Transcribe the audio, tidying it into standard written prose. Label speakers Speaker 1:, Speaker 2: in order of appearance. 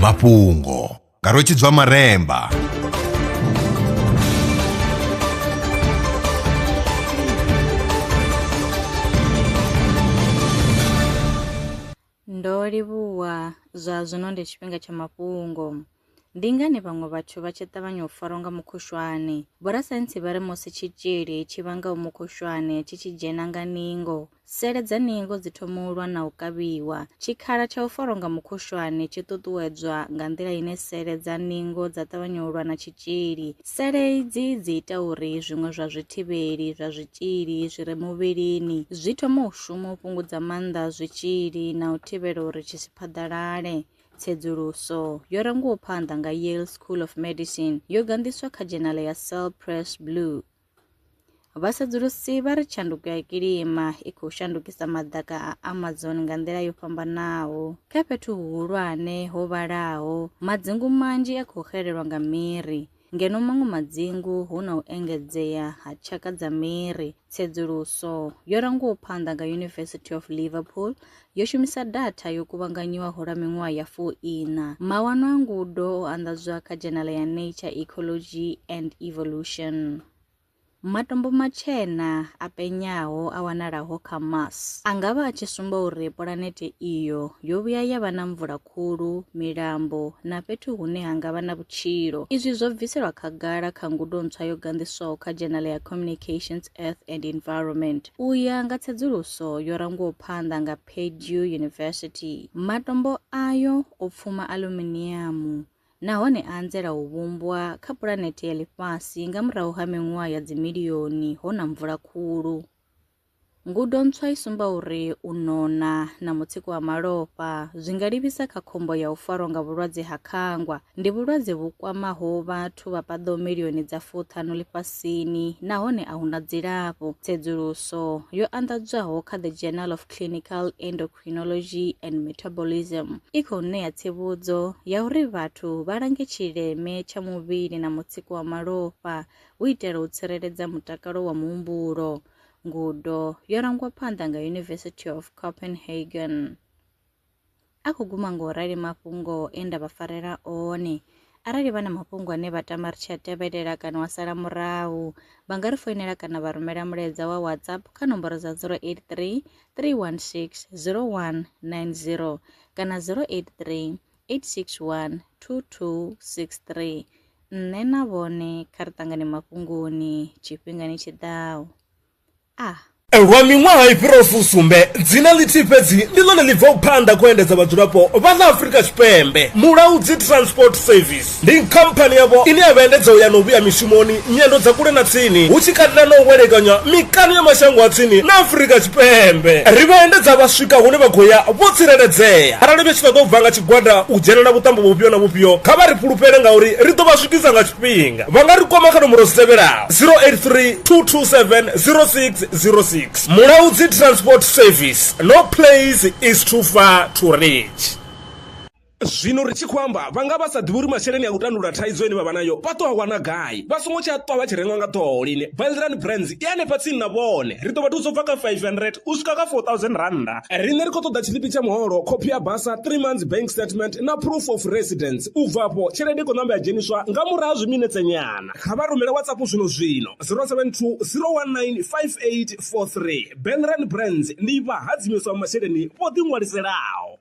Speaker 1: Mapungo Garochidzwa Maremba.
Speaker 2: Ndolibuwa zwa zwino ndi tshifhinga tsha mafhungo. Ndi ngani vhaṅwe vhathu vha tshi ṱavhanya u farwa nga mukhushwane? Vhorasaintsi vha ri musi tshitzhili tshi vhangaho mukhushwane tshi tshi dzhena nga ningo, sele dza ningo dzi thoma u lwa na u kavhiwa. Tshikhala tsha u farwa nga mukhushwane tshi ṱuṱuwedzwa nga nḓila ine sele dza ningo dza ṱavhanya u lwa na tshitzhili. Sele idzi dzi ita uri zwiṅwe zwa zwithivheli zwa zwitzhili zwi re muvhilini zwi thoma u shuma u fhungudza maanḓa a zwitzhili na u thivhela uri tshi si phaḓalale. Tsedzuluso yo rangiwaho phanḓa nga Yale School of Medicine yo gandiswa kha dzhenala ya Cell Press Blue. Vhasedzulusi vha ri tshanduko ya kilima i khou shandukisa madaka a Amazon nga nḓila yo fhambanaho. Kha fhethu huhulwane ho vhalaho, madzingu manzhi a khou xelelwa nga miri, ngeno maṅwe madzingu hu na u engedzea ha tshaka dza miri. Tsedzuluso yo rangiwaho phanḓa nga University of Liverpool yo shumisa data yo kuvhanganyiwaho lwa miṅwaha ya 4 mawanwa a ngudo o anḓadzwa kha dzhenala ya Nature, Ecology and Evolution. Matombo matshena a penyaho a wanalaho kha Mars a nga vha a tshi sumba uri pulanete iyo yo vhuya ya vha na mvula khulu, milambo na fhethu hune ha nga vha na vhutshilo. Izwi zwo bviselwa khagala kha ngudo ntswa yo gandiswaho kha dzhenala ya Communications, Earth and Environment. U ya nga tsedzuluso yo rangiwaho phanḓa nga Purdue University, matombo ayo o pfuma aluminium nahone a anzela u vhumbwa kha pulanete ya ḽifhasi nga murahu ha miṅwaha ya dzimiliyoni ho na mvula khulu. Ngudo ntswa i sumba uri u nona na mutsiko wa malofha zwi nga livhisa kha khombo ya u farwa nga vhulwadze ha khangwa. Ndi vhulwadze vhu kwamaho vhathu vha paḓaho miliyoni dza 50 ḽifhasini nahone a huna dzilafho. Tsedzuluso yo anḓadzwaho kha The Journal of Clinical Endocrinology and Metabolism i khou ṋea tsivhudzo ya uri vhathu vha lange tshileme tsha muvhili na mutsiko wa malofha u itela u tsireledza mutakalo wa muhumbulo. Ngudo yo rangiwa phanḓa nga University of Copenhagen. A khou guma ngo rali mafhungo e nda vha farela one. Arali vha na mafhungo ane vha tama ri tshi a tevhelela kana wa sala murahu, vha nga ri foinela kana vha rumela mulaedza wa WhatsApp kha nomboro dza 083 316 0190 kana 083 861 2263. Nṋe na vhone kha ri ṱangane mafhungoni tshifhingani tshiḓaho.
Speaker 3: Lwa miṅwaha i fhiraho fusumbe dzina ḽithihi fhedzi ndi ḽone ḽi bvaho phanḓa khou endedza vhadzulapo vha ḽa Afrika Tshipembe. Mulaudzi Transport Service ndi khamphani yavho ine ya vhaendedza u ya na u vhuya mishumoni nyendo dza kule na tsini, hu tshi katela na u welekanya mikano ya mashango a tsini na Afrika Tshipembe. Ri vhaendedza vha swika hune vha khou ya vho tsireledzea. Arali vha tshi ṱoḓa u bva nga tshigwada u dzhenelela vhuṱambo vhufhio na vhufhio, kha vha ri fhulufhele ngauri ri ḓo vha swikisa nga tshifhinga. Vha nga ri kwama kha nomboro dzi tevhelaho 083 227 0606. Mulaudzi Transport Service, no place is too far to reach. Zwino ri tshi khou amba vhanga vha sa ḓivhi uri masheleni a u tandulula thaidzo ine vha vha nayo vha ṱo a wana gai, vha songo tsha ṱwa vha tshi renga nga ṱhoho lini. Valrun Brands i hanefha tsini na vhone, ri ḓo vha thusa u bva kha 500 u swika kha 4000 randa. Riṋe ri khou ṱoḓa tshiḽipi tsha muholo, khophi ya basa, 3 months bank statement na proof of residence. U bva afho tshelede i khou ṋamba ya dzheniswa nga murahu ha zwiminetse nyana. Kha vha rumele WhatsApp zwino 072 019 5843. Valrun Brands ndi vha hadzimisa masheleni vho ḓi ṅwaliselaho.